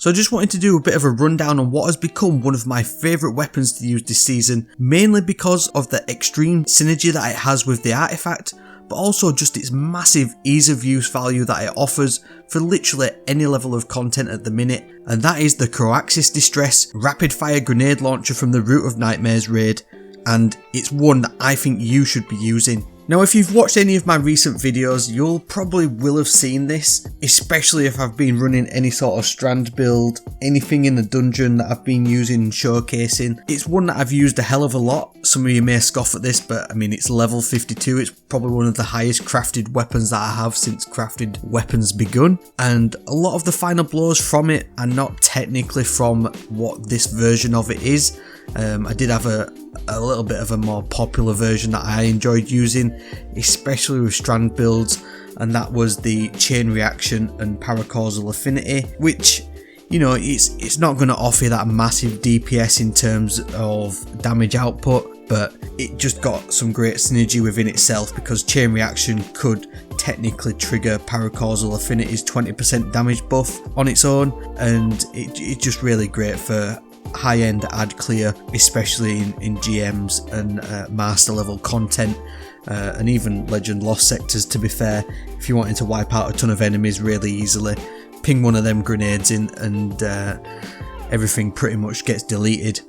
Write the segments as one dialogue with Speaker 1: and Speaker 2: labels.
Speaker 1: So I just wanted to do a bit of a rundown on what has become one of my favourite weapons to use this season, mainly because of the extreme synergy that it has with the artifact, but also just its massive ease of use value that it offers for literally any level of content at the minute, and that is the Koraxis Distress rapid fire grenade launcher from the Root of Nightmares raid, and it's one that I think you should be using. Now, if you've watched any of my recent videos, you'll probably will have seen this, especially if I've been running any sort of Strand build, anything in the dungeon that I've been using and showcasing. It's one that I've used a hell of a lot. Some of you may scoff at this, but I mean, it's level 52. It's probably one of the highest crafted weapons that I have since crafted weapons begun. And a lot of the final blows from it are not technically from what this version of it is. I did have a little bit of a more popular version that I enjoyed using, especially with Strand builds, and that was the chain reaction and paracausal affinity, which, you know, it's not going to offer that massive DPS in terms of damage output, but it just got some great synergy within itself, because chain reaction could technically trigger paracausal affinity's 20% damage buff on its own, and it's just really great for high-end ad clear, especially in GMs and master level content, and even legend lost sectors. To be fair, if you wanted to wipe out a ton of enemies really easily, ping one of them grenades in and everything pretty much gets deleted.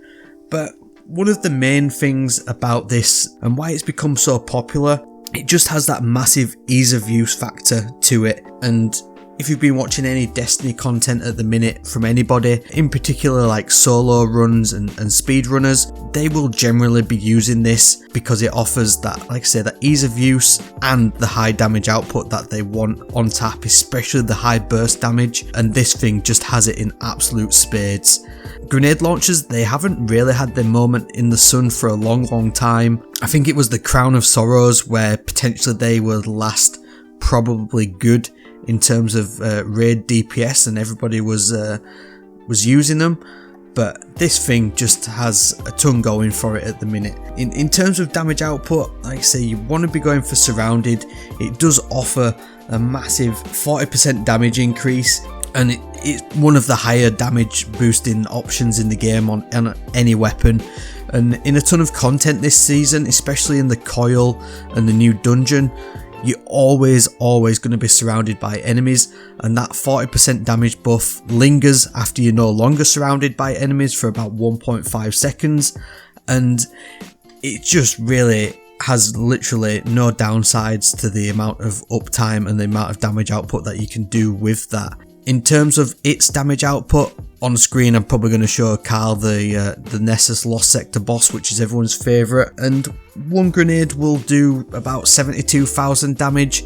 Speaker 1: But one of the main things about this and why it's become so popular, it just has that massive ease of use factor to it. And if you've been watching any Destiny content at the minute from anybody, in particular like solo runs and speedrunners, they will generally be using this because it offers that, like I say, that ease of use and the high damage output that they want on tap, especially the high burst damage, and this thing just has it in absolute spades. Grenade launchers, they haven't really had their moment in the sun for a long time. I think it was the Crown of Sorrows where potentially they were last probably good in terms of raid DPS, and everybody was using them, but this thing just has a ton going for it at the minute. In terms of damage output, like I say, you want to be going for surrounded. It does offer a massive 40% damage increase, and it's one of the higher damage boosting options in the game on any weapon. And in a ton of content this season, especially in the Coil and the new dungeon, you're always going to be surrounded by enemies, and that 40% damage buff lingers after you're no longer surrounded by enemies for about 1.5 seconds, and it just really has literally no downsides to the amount of uptime and the amount of damage output that you can do with that. In terms of its damage output, on screen I'm probably going to show Carl the Nessus Lost Sector boss, which is everyone's favourite, and one grenade will do about 72,000 damage.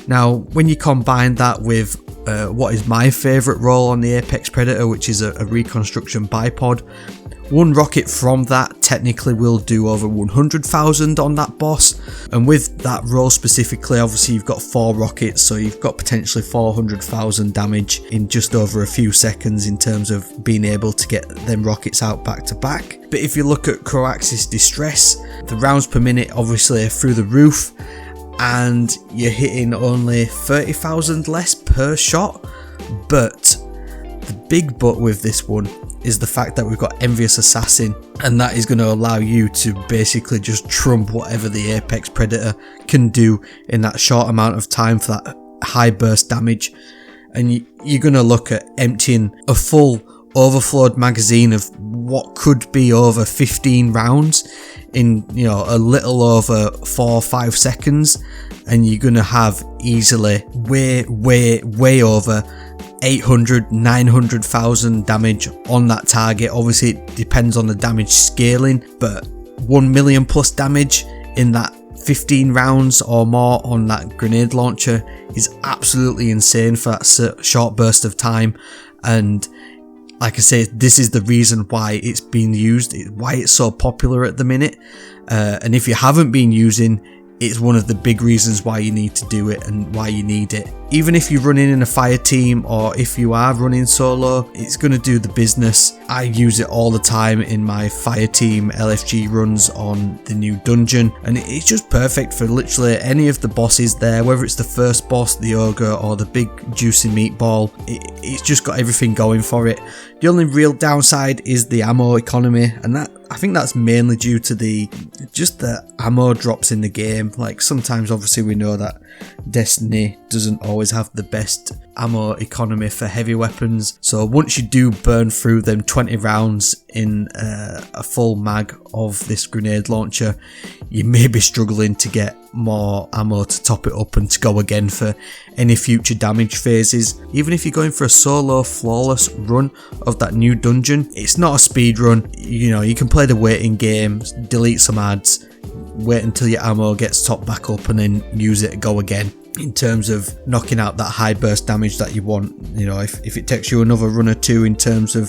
Speaker 1: Now when you combine that with what is my favourite role on the Apex Predator, which is a reconstruction bipod, one rocket from that technically will do over 100,000 on that boss, and with that role specifically, obviously you've got 4 rockets, so you've got potentially 400,000 damage in just over a few seconds in terms of being able to get them rockets out back to back. But if you look at Koraxis Distress, the rounds per minute obviously are through the roof, and you're hitting only 30,000 less per shot. But the big but with this one is the fact that we've got Envious Assassin, and that is going to allow you to basically just trump whatever the Apex Predator can do in that short amount of time for that high burst damage. And you're going to look at emptying a full overflowed magazine of what could be over 15 rounds in, you know, a little over 4 or 5 seconds, and you're going to have easily way over 800, 900,000 damage on that target. Obviously it depends on the damage scaling, but 1 million plus damage in that 15 rounds or more on that grenade launcher is absolutely insane for that short burst of time. And like I say, this is the reason why it's being used, why it's so popular at the minute, and if you haven't been using, it's one of the big reasons why you need to do it and why you need it. even if you're running in a fire team or if you are running solo, it's going to do the business. I use it all the time in my fire team LFG runs on the new dungeon, and it's just perfect for literally any of the bosses there, whether it's the first boss, the ogre, or the big juicy meatball. It's just got everything going for it. The only real downside is the ammo economy, and I think that's mainly due to the ammo drops in the game. Like, sometimes obviously we know that Destiny doesn't always have the best ammo economy for heavy weapons, so once you do burn through them 20 rounds in a full mag of this grenade launcher, you may be struggling to get more ammo to top it up and to go again for any future damage phases. Even if you're going for a solo flawless run of that new dungeon, it's not a speed run. You know, you can play the waiting game, delete some ads, wait until your ammo gets topped back up and then use it, go again. In terms of knocking out that high burst damage that you want, you know, if it takes you another run or two in terms of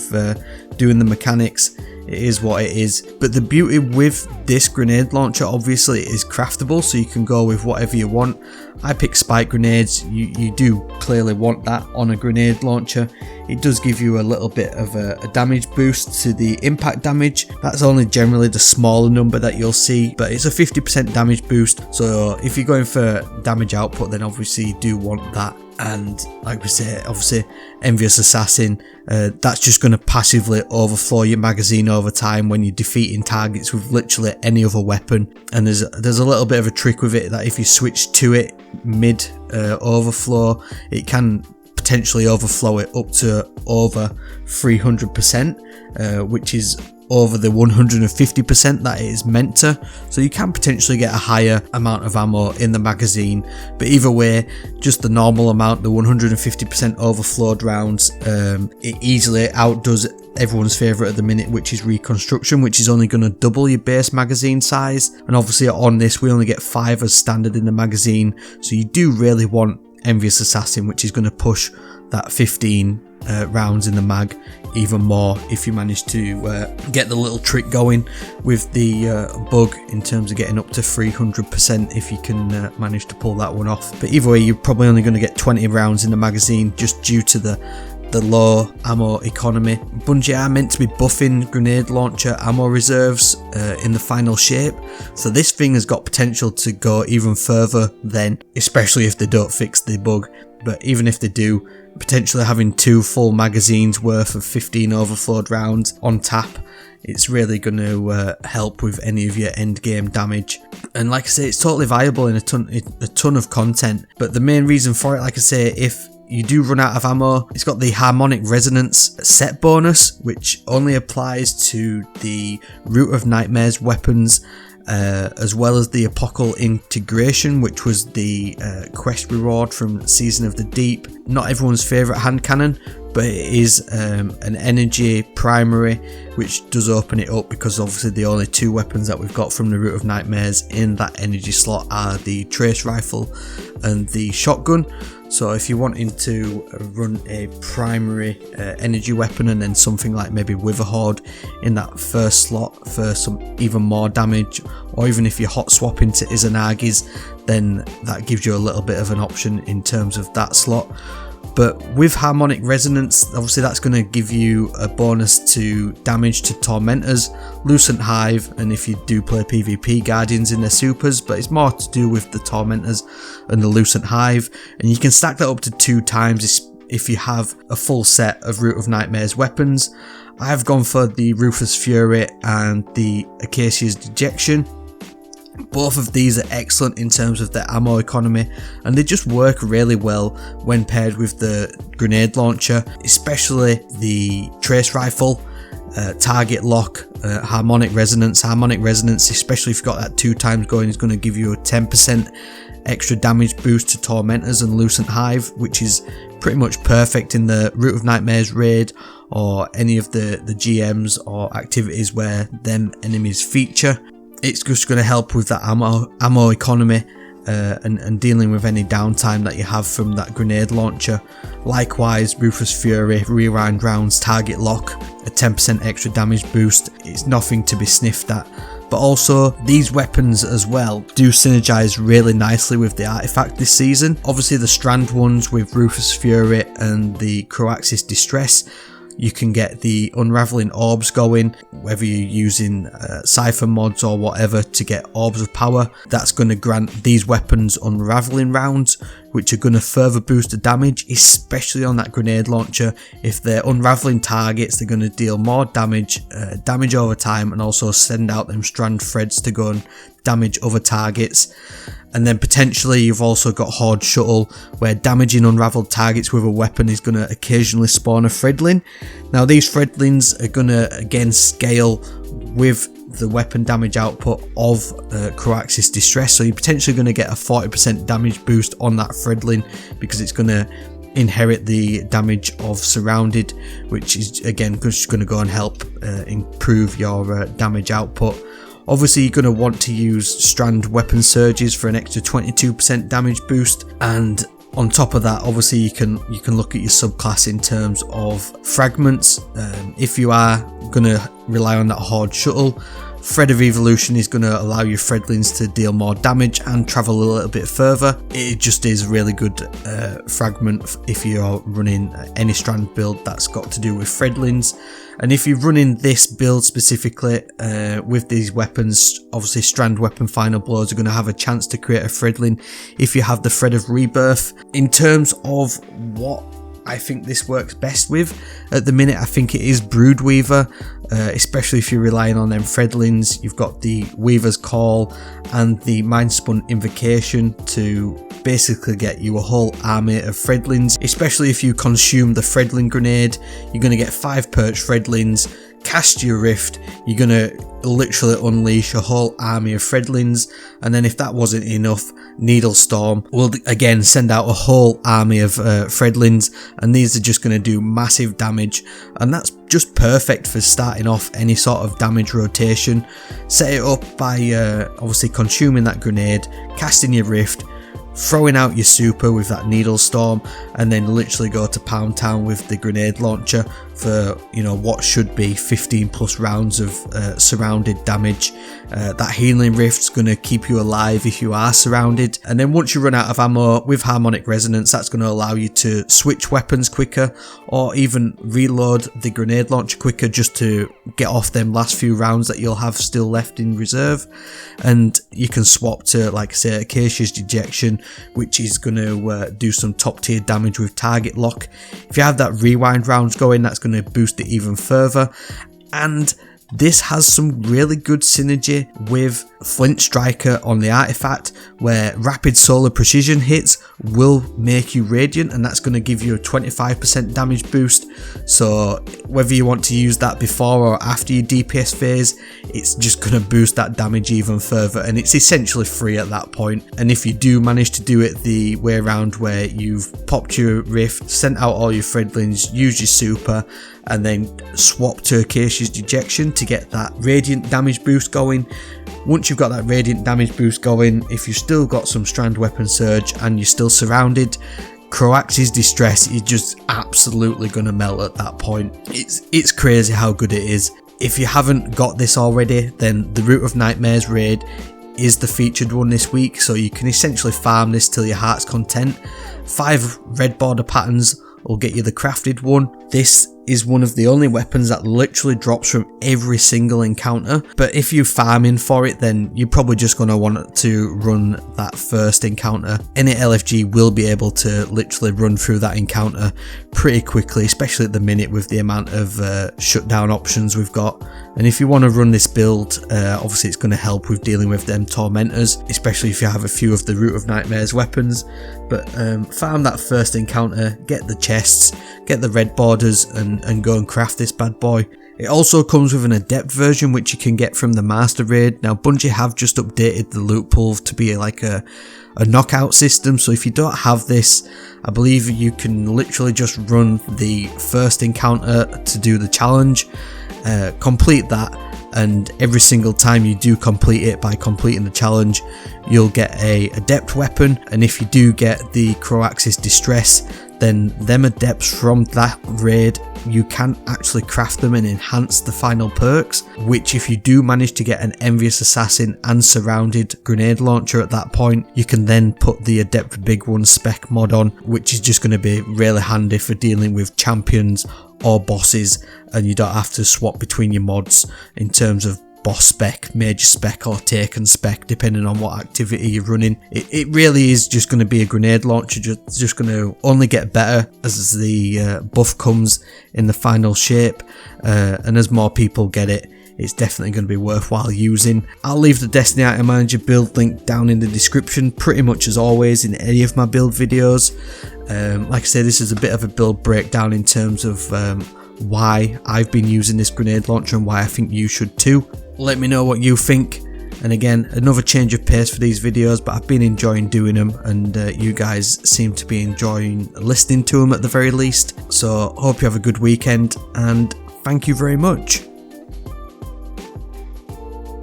Speaker 1: doing the mechanics, it is what it is. But the beauty with this grenade launcher obviously is craftable, so you can go with whatever you want. I pick spike grenades. You do clearly want that on a grenade launcher. It does give you a little bit of a damage boost to the impact damage. That's only generally the smaller number that you'll see, but it's a 50% damage boost. So if you're going for damage output, then obviously you do want that. And like we say, obviously Envious Assassin, that's just going to passively overflow your magazine over time when you're defeating targets with literally any other weapon. And there's a little bit of a trick with it, that if you switch to it mid overflow, it can potentially overflow it up to over 300%, which is over the 150% that it is meant to, so you can potentially get a higher amount of ammo in the magazine. But either way, just the normal amount, the 150% overflowed rounds, it easily outdoes everyone's favourite at the minute, which is Reconstruction, which is only going to double your base magazine size. And obviously on this we only get 5 as standard in the magazine, so you do really want Envious Assassin, which is going to push that 15 rounds in the mag even more if you manage to get the little trick going with the bug in terms of getting up to 300% if you can manage to pull that one off. But either way, you're probably only going to get 20 rounds in the magazine just due to the low ammo economy. Bungie are meant to be buffing grenade launcher ammo reserves in the final shape, so this thing has got potential to go even further then, especially if they don't fix the bug. But even if they do, potentially having 2 full magazines worth of 15 overflowed rounds on tap, it's really going to help with any of your end game damage. And like I say, it's totally viable in a ton of content. But the main reason for it, like I say, if you do run out of ammo, it's got the Harmonic Resonance set bonus, which only applies to the Root of Nightmares weapons, as well as the Apocal Integration, which was the quest reward from Season of the Deep. Not everyone's favourite hand cannon, but it is an energy primary, which does open it up, because obviously the only 2 weapons that we've got from the Root of Nightmares in that energy slot are the Trace Rifle and the Shotgun. So if you're wanting to run a primary energy weapon and then something like maybe Witherhoard in that first slot for some even more damage, or even if you're hot swapping to Izanagi's, then that gives you a little bit of an option in terms of that slot. But with Harmonic Resonance, obviously that's going to give you a bonus to damage to Tormentors, Lucent Hive, and if you do play PvP, Guardians in their supers, but it's more to do with the Tormentors and the Lucent Hive. And you can stack that up to 2 times if you have a full set of Root of Nightmares weapons. I have gone for the Ruthless Fury and the Acacia's Dejection. Both of these are excellent in terms of their ammo economy, and they just work really well when paired with the grenade launcher, especially the Trace Rifle, Target Lock, Harmonic Resonance. Harmonic Resonance, especially if you've got that 2 times going, is going to give you a 10% extra damage boost to Tormentors and Lucent Hive, which is pretty much perfect in the Root of Nightmares raid or any of the GMs or activities where them enemies feature. It's just going to help with that ammo economy and dealing with any downtime that you have from that grenade launcher. Likewise, Ruthless Fury, Rewind Rounds, Target Lock, a 10% extra damage boost. It's nothing to be sniffed at. but also these weapons as well do synergize really nicely with the artifact this season. Obviously the Strand ones with Rufus Fury and the Koraxis Distress, you can get the unraveling orbs going, whether you're using cipher mods or whatever to get orbs of power. That's going to grant these weapons unraveling rounds, which are going to further boost the damage, especially on that grenade launcher. If they're unraveling targets, they're going to deal more damage, damage over time, and also send out them strand threads to go and damage other targets. And then potentially you've also got Horde Shuttle, where damaging unravelled targets with a weapon is going to occasionally spawn a Threadling. Now these Threadlings are going to again scale with the weapon damage output of Koraxis Distress, so you're potentially going to get a 40% damage boost on that Threadling because it's going to inherit the damage of Surrounded, which is again just going to go and help improve your damage output. Obviously you're going to want to use Strand weapon surges for an extra 22% damage boost, and on top of that obviously you can look at your subclass in terms of fragments. If you are going to rely on that Horde Shuttle, Thread of Evolution is going to allow your Threadlings to deal more damage and travel a little bit further. It just is a really good fragment if you're running any Strand build that's got to do with Threadlings. And if you're running this build specifically with these weapons, obviously Strand weapon final blows are going to have a chance to create a Threadling if you have the Thread of Rebirth. In terms of what I think this works best with at the minute, I think it is Broodweaver, especially if you're relying on them Threadlings. You've got the Weaver's Call and the Mindspun Invocation to basically get you a whole army of Threadlings, especially if you consume the Threadling Grenade. You're going to get 5 perched Threadlings, cast your Rift, you're going to literally unleash a whole army of Threadlings, and then if that wasn't enough, Needle Storm will again send out a whole army of Threadlings, and these are just going to do massive damage, and that's just perfect for starting off any sort of damage rotation. Set it up by obviously consuming that grenade, casting your Rift, throwing out your super with that Needle Storm, and then literally go to Pound Town with the grenade launcher for, you know, what should be 15 plus rounds of surrounded damage. That Healing Rift's going to keep you alive if you are surrounded, and then once you run out of ammo with Harmonic Resonance, that's going to allow you to switch weapons quicker or even reload the grenade launcher quicker just to get off them last few rounds that you'll have still left in reserve. And you can swap to, like I say, Acacia's Dejection, which is going to do some top tier damage with target lock. If you have that rewind rounds going, that's going to boost it even further. And this has some really good synergy with Flint Striker on the artifact, where rapid solar precision hits will make you radiant, and that's going to give you a 25% damage boost. So whether you want to use that before or after your DPS phase, it's just going to boost that damage even further, and it's essentially free at that point. And if you do manage to do it the way around, where you've popped your Rift, sent out all your Threadlings, used your super, and then swap to Acacia's Dejection to get that radiant damage boost going. Once you've got that radiant damage boost going, if you've still got some Strand weapon surge and you're still surrounded, Koraxis Distress is just absolutely going to melt at that point. It's crazy how good it is. If you haven't got this already, then the Root of Nightmares raid is the featured one this week, so you can essentially farm this till your heart's content. 5 red border patterns will get you the crafted one. This is one of the only weapons that literally drops from every single encounter, but if you're farming for it, then you're probably just going to want to run that first encounter. Any LFG will be able to literally run through that encounter pretty quickly, especially at the minute with the amount of shutdown options we've got. And if you want to run this build, obviously it's going to help with dealing with them tormentors, especially if you have a few of the Root of Nightmares weapons. But farm that first encounter, get the chests, get the red borders, and go and craft this bad boy. It also comes with an Adept version, which you can get from the Master Raid. Now Bungie have just updated the loot pool to be like a knockout system, so if you don't have this, I believe you can literally just run the first encounter to do the challenge, complete that, and every single time you do complete it by completing the challenge, you'll get a Adept weapon. And if you do get the Koraxis Distress, then them Adepts from that raid you can actually craft them and enhance the final perks, which if you do manage to get an Envious Assassin and Surrounded grenade launcher at that point, you can then put the Adept Big One spec mod on, which is just going to be really handy for dealing with champions or bosses, and you don't have to swap between your mods in terms of boss spec, major spec or taken spec, depending on what activity you're running. It really is just going to be a grenade launcher, just going to only get better as the buff comes in the final shape, and as more people get it, it's definitely going to be worthwhile using. I'll leave the Destiny Item Manager build link down in the description, pretty much as always in any of my build videos. Like I said, this is a bit of a build breakdown in terms of why I've been using this grenade launcher and why I think you should too. Let me know what you think. And again, another change of pace for these videos, but I've been enjoying doing them, and you guys seem to be enjoying listening to them at the very least. So hope you have a good weekend, and thank you very much.